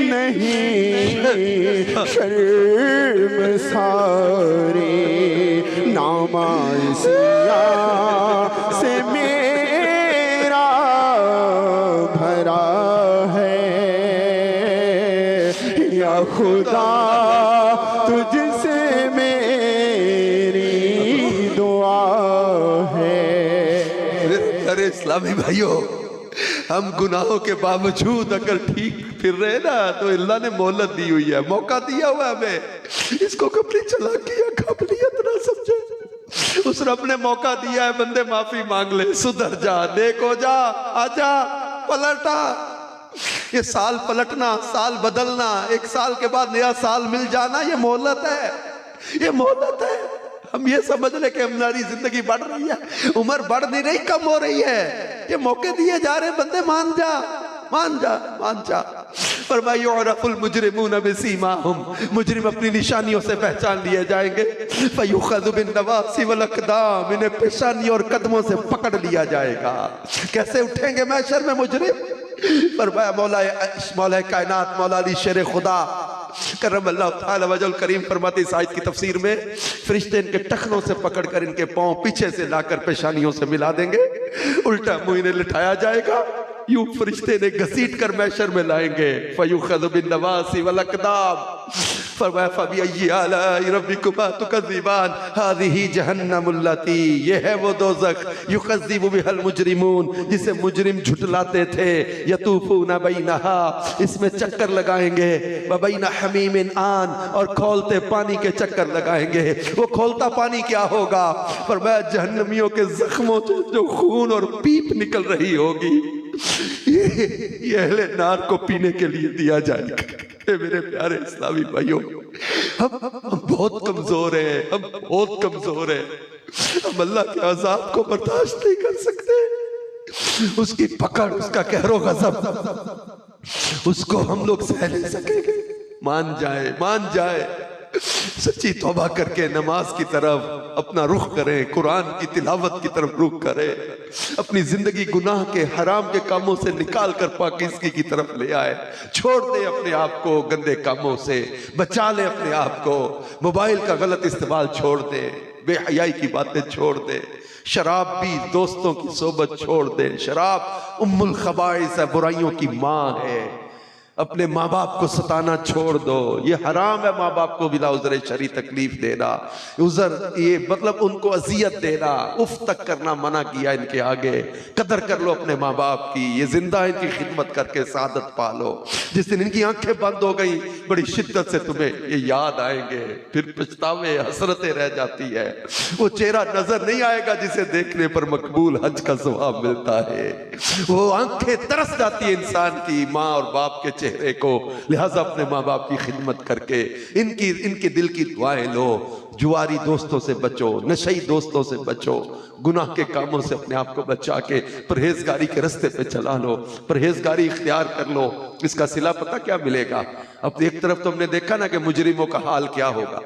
नहीं शर्मसारी। नामाज़िया से मेरा भरा है, या खुदा तुझसे मेरी दुआ है। अरे इस्लामी भाइयों, हम गुनाहों के बावजूद अगर ठीक फिर रहे ना, तो अल्लाह ने मोहलत दी हुई है, मौका दिया हुआ है हमें। इसको अपनी चालाकी या काबिलियत ना समझे। उस रब ने मौका दिया है, बंदे माफी मांग ले, सुधर जा, नेक हो जा, आजा, पलटा। ये साल पलटना, साल बदलना, एक साल के बाद नया साल मिल जाना, ये मोहलत है, ये मोहलत है। हम ये समझ ले कि हमारी जिंदगी बढ़ रही है, उम्र बढ़ नहीं रही, कम हो रही है। ये मौके दिए जा रहे, बंदे मान जा, मान जा, मान जा। फरमायुरफुल मुजरिमून बिसीमाहुम, मुजरिम अपनी निशानियों से पहचान लिए जाएंगे। फयुखज़ु बिन नवासी वल अक़दाम, इन्हें पेशानी और कदमों से पकड़ लिया जाएगा। कैसे उठेंगे महशर में मुजरिम? फरमाया मौला कायनात मौला अली शेर खुदा करमल्लाहु तआला वजल करीम फरमाते इस आयत की तफसीर में, फरिश्ते इनके टखनों से पकड़कर इनके पांव पीछे से लाकर पेशानियों से मिला देंगे, उल्टा मुंह इन्हें लिटाया जाएगा, यूं फरिश्ते ने घसीट कर महशर में लाएंगे। फयुखज़ु बिन नवासी वल अक़दाम, फरमाया फबिअय्यि आलाइ रब्बिकुमा तुकज़्ज़िबान, हाज़िही जहन्नमुल्लती, ये है वो दोज़ख युकज़्ज़िबु बिहल मुजरिमून, जिसे मुजरिम झुटलाते थे। यतूफूना बैनहा, इसमें चक्कर लगाएंगे, व बैन हमीमिन आन, और खोलते पानी के चक्कर लगाएंगे। वो खोलता पानी क्या होगा? फरमाया जहन्नमियों के जख्मों से जो खून और पीप निकल रही होगी, ये अहले नार को पीने के लिए दिया जाएगा। मेरे प्यारे इस्लामी भाइयों, हम बहुत कमजोर हैं, हम बहुत कमजोर हैं। हम अल्लाह के अज़ाब को बर्दाश्त नहीं कर सकते, उसकी पकड़, उसका कहरो गज़ब, उसको हम लोग सह नहीं सकेंगे। मान जाए, मान जाए, सच्ची तौबा करके नमाज की तरफ अपना रुख करें, कुरान की तिलावत की तरफ रुख करें, अपनी जिंदगी गुनाह के हराम के कामों से निकाल कर पाकीज़गी की तरफ ले आए। छोड़ दे अपने आप को गंदे कामों से, बचा ले अपने आप को, मोबाइल का गलत इस्तेमाल छोड़ दे, बेहयाई की बातें छोड़ दे, शराब भी दोस्तों की सोबत छोड़ दे। शराब उम्मुल खबाइस है, बुराइयों की माँ है। अपने माँ बाप को सताना छोड़ दो, ये हराम है माँ बाप को बिला उज़र शरी तकलीफ देना, उज़र ये मतलब उनको अजियत देना, उफ तक करना मना किया इनके आगे। कदर कर लो अपने माँ बाप की, ये जिंदा इनकी खिदमत करके सादत पालो। जिस दिन इनकी आंखें बंद हो गई, बड़ी शिद्दत से तुम्हें ये याद आएंगे, फिर पछतावे हसरतें रह जाती है। वो चेहरा नजर नहीं आएगा जिसे देखने पर मकबूल हज का सवाब मिलता है। वो आंखें तरस जाती है इंसान की माँ और बाप के चेहरे को। लिहाजा अपने माँ बाप की खिदमत करके इनके दिल की दुआएं लो। जुआरी दोस्तों से बचो, नशई दोस्तों से बचो, गुनाह के कामों से अपने आप को बचा के परहेजगारी के रास्ते पे चला लो, परहेजगारी इख्तियार कर लो। इसका सिला पता क्या मिलेगा? अब एक तरफ तो हमने देखा ना कि मुजरिमों का हाल क्या होगा,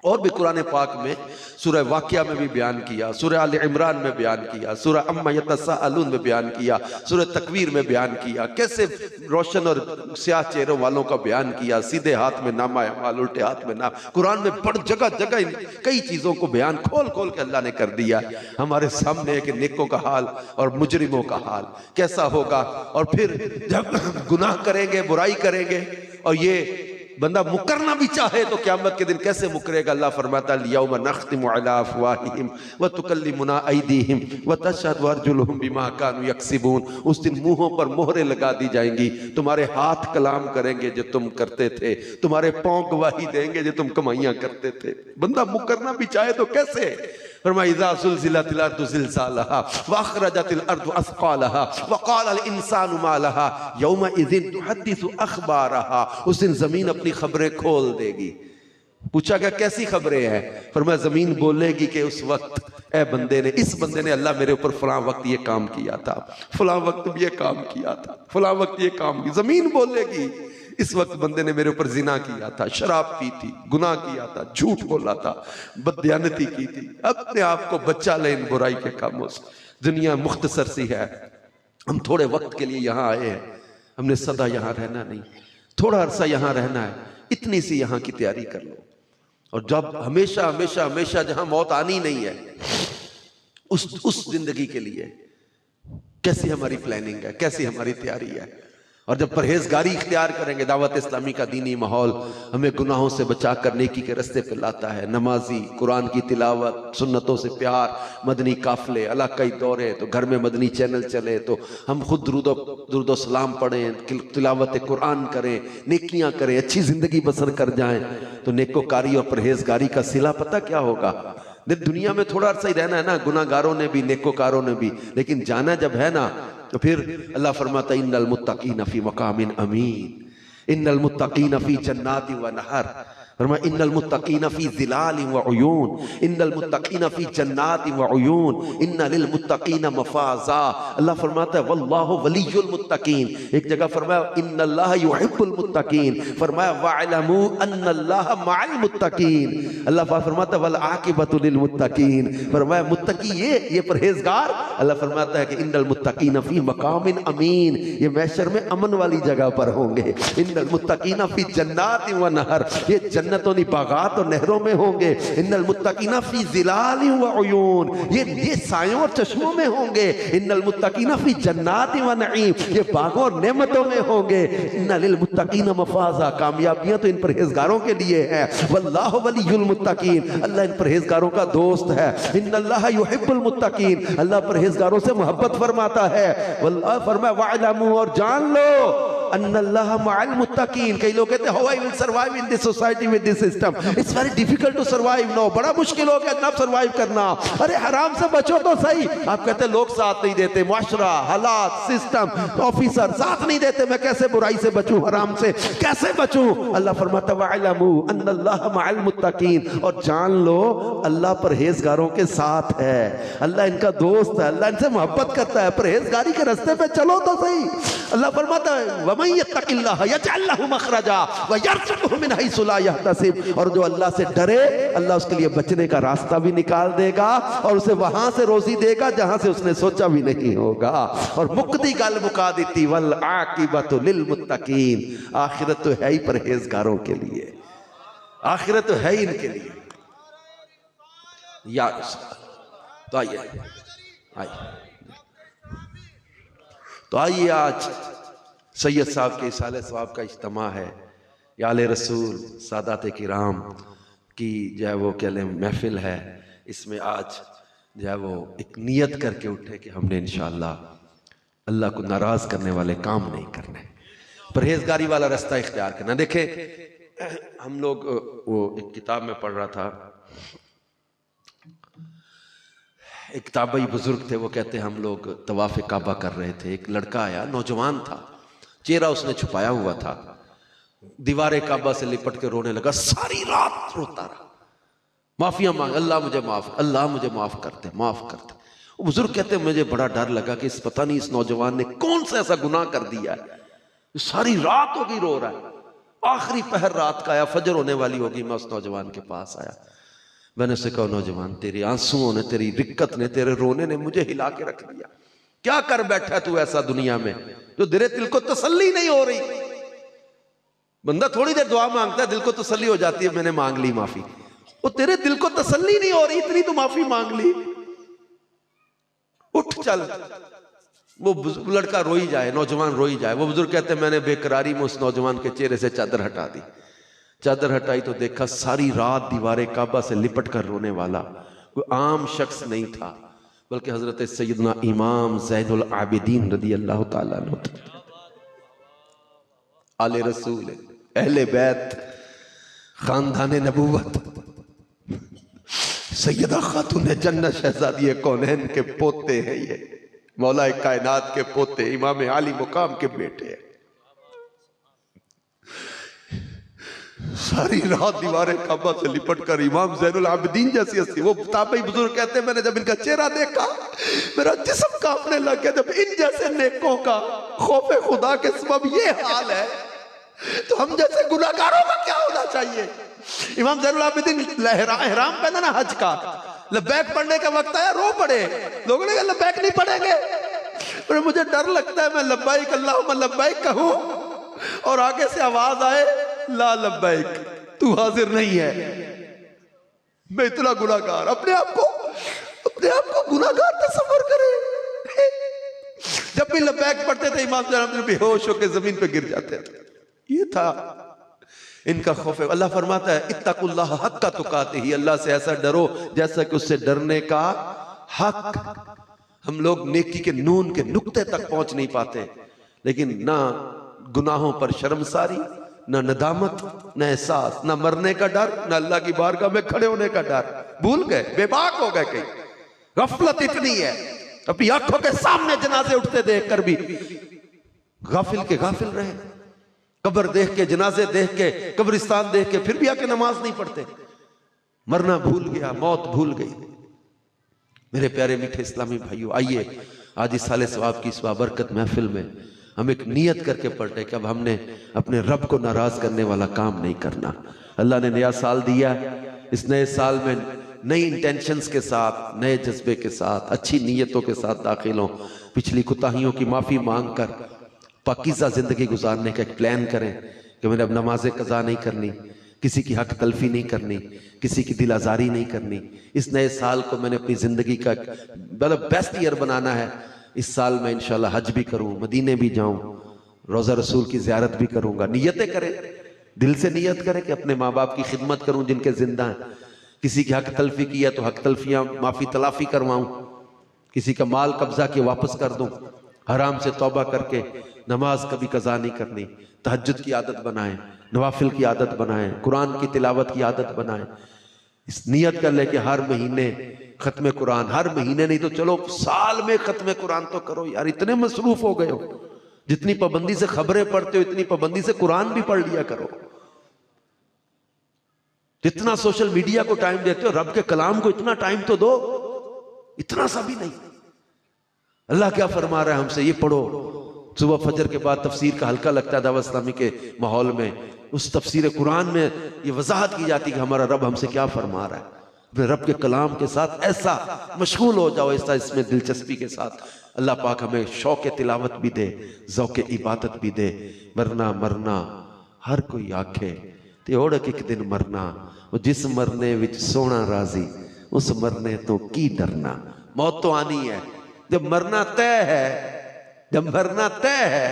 और भी कुरान पाक में सूरह वाक़िया में भी बयान किया, सूरह आल इमरान में बयान किया, सूरह अम्मा यतसाअलून में बयान किया, सूरह तकवीर में बयान किया, कैसे रोशन और स्याह चेहरों वालों का बयान किया, सीधे हाथ में नामा अमाल, उल्टे हाथ में नाम। कुरान में बड़ जगह जगह कई चीज़ों को बयान खोल खोल के अल्लाह ने कर दिया हमारे सामने कि नेकों का हाल और मुजरिमों का हाल कैसा होगा। और फिर जब गुनाह करेंगे, बुराई करेंगे, और ये बंदा मुकरना भी चाहे तो क़यामत के दिन कैसे मुकरेगा? अल्लाह फरमाता है यौम नख्तिमु अला अफ़वाहिहिम व तुकल्लिमुना अयदीहिम व तशहदु अर्जुलुहुम बिमा कानू यक्सिबून। उस दिन मुंहों पर मोहरें लगा दी जाएंगी, तुम्हारे हाथ कलाम करेंगे जो तुम करते थे, तुम्हारे पांव गवाही देंगे जो तुम कमाइयां करते थे। बंदा मुकरना भी चाहे तो कैसे? फरमाया इज़ा ज़ुल्ज़िलतिल अर्दु ज़िलज़ालहा व अख़रजतिल अर्दु अस्क़ालहा व क़ालल इंसानु मा लहा यौमइज़िन तुहद्दिसु अख़बारहा। उस दिन ज़मीन अपनी खबरें खोल देगी। पूछा क्या कैसी खबरें हैं? फरमाया ज़मीन बोलेगी कि उस वक्त ए बंदे ने, इस बंदे ने अल्लाह मेरे ऊपर फलां वक्त ये काम किया था, फलां वक्त भी ये काम किया था, फलां वक्त ये काम किया। ज़मीन बोलेगी इस वक्त बंदे ने मेरे ऊपर जिना किया था, शराब पी थी, गुनाह किया था, झूठ बोला था, बदयानती की थी। अपने आप को बचा ले इन बुराई के कामों से। दुनिया मुख्तसर सी है, हम थोड़े वक्त के लिए यहाँ आए हैं, हमने सदा यहाँ रहना नहीं, थोड़ा अरसा यहाँ रहना है, इतनी सी यहाँ की तैयारी कर लो। और जब हमेशा हमेशा हमेशा जहाँ मौत आनी नहीं है, उस जिंदगी के लिए कैसी हमारी प्लानिंग है, कैसी हमारी तैयारी है। और जब परहेजगारी इख्तियार करेंगे, दावत इस्लामी का दीनी माहौल हमें गुनाहों से बचा कर नेकी के रास्ते पे लाता है। नमाजी, कुरान की तिलावत, सुन्नतों से प्यार, मदनी काफले, इलाकाई दौरे, तो घर में मदनी चैनल चले, तो हम खुद दुरूद सलाम पढ़ें, तिलावत कुरान करें, नेकियां करें, अच्छी जिंदगी बसर कर जाएं, तो नेकोकारी और परहेजगारी का सिला पता क्या होगा? दुनिया में थोड़ा अर्सा ही रहना है ना, गुनाहगारों ने भी, नेकोकारों ने भी, लेकिन जाना जब है ना, तो फिर अल्लाह फरमाता इन्नल मुत्तकीन फी मकामिन अमीन, इन्नल मुत्तकीन फी जन्नाति व नहर। फरमाया इन्नल मुत्तकीन फी ज़िलालिन व उयून, इन्नल मुत्तकीन फी जन्नाति व उयून, इन्ना लिल मुत्तकीन मफाज़ा। अल्लाह फरमाता है वल्लाहु वलियुल मुत्तकीन। एक जगह फरमाया इन्नल्लाह युहिब्बुल मुत्तकीन, फरमाया वअलमू अन्नल्लाह मअल मुत्तकीन। अल्लाह फरमाता है वल आकिबतु लिल मुत्तकीन। फरमाया मुत्तकी ये परहेजगार। अल्लाह फरमाता है कि इन्नल मुत्तकीन फी मकामिन अमीन, ये महशर में अमन वाली जगह पर होंगे। इन्नल मुत्तकीन फी जन्नाति व नहर, ये जन्नतों की बागात और नहरों में होंगे। इन्नल मुत्तकीना फी ज़िलालिन व उयून, ये सायों और चश्मों में होंगे। इन्नल मुत्तकीना फी जन्नाति व नईम, ये बागों और नेमतों में होंगे। इन्ना लिल मुत्तकीना मफाज़ा, कामयाबियां तो इन परहेजगारों के लिए है। वल्लाहु वलियुल मुत्तकीन, अल्लाह इन परहेजगारों का दोस्त है। इन्नल्लाह युहिब्बुल मुत्तकीन, अल्लाह परहेजगारों से मोहब्बत फरमाता है। वल्लाह फरमाया वअलमू, और जान लो अन्नल्लाह मअल मुत्तकीन। कई लोग कहते हैं how I will survive in this society with this system, it's very difficult to survive. No, बड़ा मुश्किल हो गया जनाब सर्वाइव करना। अरे हराम से बचो तो सही। आप कहते हैं लोग साथ नहीं देते, मुआशरा, हालात, सिस्टम, ऑफिसर साथ नहीं देते, मैं कैसे बुराई से बचूं, हराम से कैसे बचूं? अल्लाह फरमाता वअलमू अन्नल्लाह मअल मुत्तकीन, और जान लो अल्लाह परहेजगारों के साथ है, अल्लाह इनका दोस्त है, अल्लाह इनसे मोहब्बत करता है। परहेजगारी के रास्ते पे चलो तो सही। अल्लाह फरमाता है वमन यत्तकिल्लाह यजअल लहु मखरजा व यरज़ुक़हु मिन हैसु ला यहतसिब, और जो अल्लाह से डरे अल्लाह उसके लिए बचने का रास्ता भी निकाल देगा और उसे वहां से रोजी देगा जहां से उसने सोचा भी नहीं होगा। और मुक्ति गल मुका दी वल आकिबतु लिल मुत्तकीन, आखिरत तो है ही परहेजगारों के लिए, आखिरत तो है ही इनके लिए। यार तो आइए आज सैयद साहब के इसाले सवाब का इज्तिमा है, याले रसूल सादात किराम की जो है वो कह लें महफिल है। इसमें आज जो है वो एक नियत करके उठे कि हमने इंशाअल्लाह अल्लाह को नाराज करने वाले काम नहीं करने, परहेजगारी वाला रास्ता इख्तियार करना। देखे हम लोग वो एक किताब में पढ़ रहा था, एक ताबई बुजुर्ग थे, वो कहते हैं हम लोग तवाफ़ काबा कर रहे थे, एक लड़का आया, नौजवान था, चेहरा उसने छुपाया हुआ था, दीवारे काबा से लिपट के रोने लगा, सारी रात रोता रहा। माफिया मांग, अल्लाह मुझे माफ, अल्लाह मुझे माफ करते, माफ करते। वो बुजुर्ग कहते मुझे बड़ा डर लगा कि पता नहीं इस नौजवान ने कौन सा ऐसा गुनाह कर दिया है, सारी रात होगी रो रहा है। आखिरी पहर रात का आया, फजर होने वाली होगी, मैं उस नौजवान के पास आया। मैंने उसे कहा, नौजवान तेरे आंसुओं ने, तेरी रिक्कत ने, तेरे रोने ने मुझे हिला के रख दिया। क्या कर बैठा तू ऐसा दुनिया में जो तेरे दिल को तसल्ली नहीं हो रही। बंदा थोड़ी देर दुआ मांगता है, दिल को तसल्ली हो जाती है, मैंने मांग ली माफी। वो तेरे दिल को तसल्ली नहीं हो रही, इतनी तो माफी मांग ली, उठ चल। वो लड़का रोई जाए, नौजवान रोई जाए। वो बुजुर्ग कहते मैंने बेकरारी में उस नौजवान के चेहरे से चादर हटा दी। चादर हटाई तो देखा सारी रात दीवारे काबा से लिपट कर रोने वाला कोई आम शख्स नहीं था, बल्कि हजरत सैयदना इमाम ज़ैनुल आबिदीन रज़ी अल्लाह ताला अन्हु, आले रसूल, अहले बैत, खानदान नबूवत, सैयदा खातून जन्नत, शहजादी कौनैन के पोते हैं। ये मौला कायनात के पोते, इमाम आली मुकाम के बेटे हैं। सारी रात दीवारें काबा से लिपट कर इमाम ज़ैनुल आबिदीन जैसी हस्ती। वो ताबई बुजुर्ग कहते हैं मैंने जब इनका चेहरा देखा मेरा जिस्म कांपने लग गया। जब इन जैसे नेकों का खौफे खुदा के सबब ये हाल है तो हम जैसे गुनाहगारों का क्या होना चाहिए। इमाम ज़ैनुल आबिदीन एहराम पहना ना हज का, लब्बैक पढ़ने का वक्त आया, रो पड़े। लोगों ने कहा लब्बैक नहीं पढ़ेंगे, पर मुझे डर लगता है मैं लब्बैक अल्लाहुम्मा लब्बैक कहूं और आगे से आवाज आए ला लब्बैक, तू हाजिर नहीं है। मैं इतना गुनाहगार, अपने आप को गुनाहगार तस्वर करे। जब भी लब्बैक पढ़ते थे इमाम ज़ैनुल बेहोश होकर जमीन पे गिर जाते थे। ये था इनका खौफ। अल्लाह फरमाता है इत्तकुल्लाह हक्का तुकातिही, अल्लाह से ऐसा डरो जैसा कि उससे डरने का हक। हम लोग नेकी के नून के नुक्ते तक पहुंच नहीं पाते, लेकिन ना गुनाहों पर शर्मसारी, ना नदामत, ना एहसास, ना मरने का डर, ना अल्लाह की बारगाह में खड़े होने का डर। भूल गए, बेबाक हो गए। कहीं गफलत इतनी है, अपनी आंखों के सामने जनाजे उठते देख कर भी गाफिल के गाफिल रहे। कब्र देख के, जनाजे देख के, कब्रिस्तान देख के फिर भी आके नमाज नहीं पढ़ते। मरना भूल गया, मौत भूल गई। मेरे प्यारे मीठे इस्लामी भाइयों, आइए आज इस साले सवाब की इस बाबरकत महफिल में हम एक नियत करके पढ़ते कि अब हमने अपने रब को नाराज करने वाला काम नहीं करना। अल्लाह ने नया साल दिया, इस नए साल में नई इंटेंशंस के साथ, नए जज्बे के साथ, अच्छी नीयतों के साथ दाखिल हों। पिछली कुताहियों की माफ़ी मांग कर पाकीज़ा ज़िंदगी गुजारने का एक प्लान करें कि मैंने अब नमाज़ें कज़ा नहीं करनी, किसी की हक तलफी नहीं करनी, किसी की दिल आज़ारी नहीं करनी। इस नए साल को मैंने अपनी ज़िंदगी का मतलब बेस्ट ईयर बनाना है। इस साल में इंशाल्लाह हज भी करूं, मदीने भी जाऊं, रोज़ा रसूल की ज़ियारत भी करूंगा। नियतें करें, दिल से नियत करें कि अपने माँ बाप की खिदमत करूं जिनके जिंदा हैं। किसी की हक तलफी की है तो हक तलफियाँ माफ़ी तलाफ़ी करवाऊं, किसी का माल कब्जा के वापस कर दूं, हराम से तौबा करके नमाज कभी कज़ा नहीं करनी, तहज्जुद की आदत बनाएं, नवाफिल की आदत बनाएं, कुरान की तिलावत की आदत बनाएं। इस नियत कर ले कि हर महीने खत्म कुरान, हर महीने नहीं तो चलो साल में खत्म कुरान तो करो यार। इतने मसरूफ हो गए हो, जितनी पाबंदी से खबरें पढ़ते हो इतनी पाबंदी से कुरान भी पढ़ लिया करो। जितना सोशल मीडिया को टाइम देते हो रब के कलाम को इतना टाइम तो दो, इतना सा भी नहीं। अल्लाह क्या फरमा रहा है हमसे, ये पढ़ो। सुबह फजर के बाद तफसीर का हल्का लगता है दावत इस्लामी के माहौल में, उस तफसीर कुरान में ये वजाहत की जाती है कि हमारा रब हमसे क्या फरमा रहा है। अपने रब के कलाम के साथ ऐसा मशगूल हो जाओ, ऐसा इसमें दिलचस्पी के साथ। अल्लाह पाक हमें शौक़ तिलावत भी दे, ज़ौक़ इबादत भी दे। मरना मरना हर कोई आखे ते ओढ़ एक दिन मरना, वो जिस मरने विच सोना राजी उस मरने तो की डरना। मौत तो आनी है, जब मरना तय है, जब मरना तय है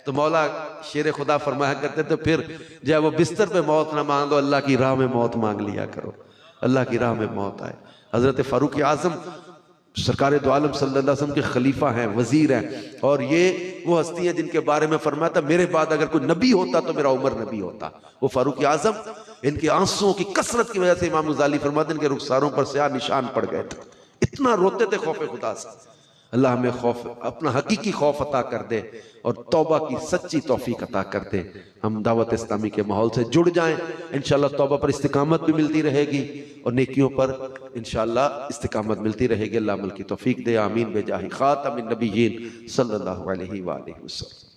तो मौला शेर खुदा फरमाया करते तो फिर जब वो बिस्तर पे मौत ना मांगो, अल्लाह की राह में मौत मांग लिया करो। अल्लाह की राह में मौत आए। हजरत फारूक आजम सरकार दो आलम सल्लल्लाहु अलैहि वसल्लम के खलीफा हैं, वजीर हैं, और ये वो हस्ती हैं जिनके बारे में फरमाया था मेरे बाद अगर कोई नबी होता तो मेरा उमर नबी होता। वो फारूक आजम, इनके आंसुओं की कसरत की वजह से इमाम गजाली फरमाते इनके रुखसारों पर स्याह निशान पड़ गए थे, इतना रोते थे खौफे खुदा से। अल्लाह हमें खौफ, अपना हकीकी खौफ अता कर दे और तौबा की सच्ची तौफीक अता कर दे। हम दावत इस्लामी के माहौल से जुड़ जाएं, इंशाअल्लाह तौबा पर इस्तिकामत भी मिलती रहेगी और नेकियों पर इंशाअल्लाह इस्तिकामत मिलती रहेगी। अल्लाह अमल की तौफीक दे, आमीन बेजाही खातमिन नबिय्यीन सल्लल्लाहु अलैहि वसल्लम।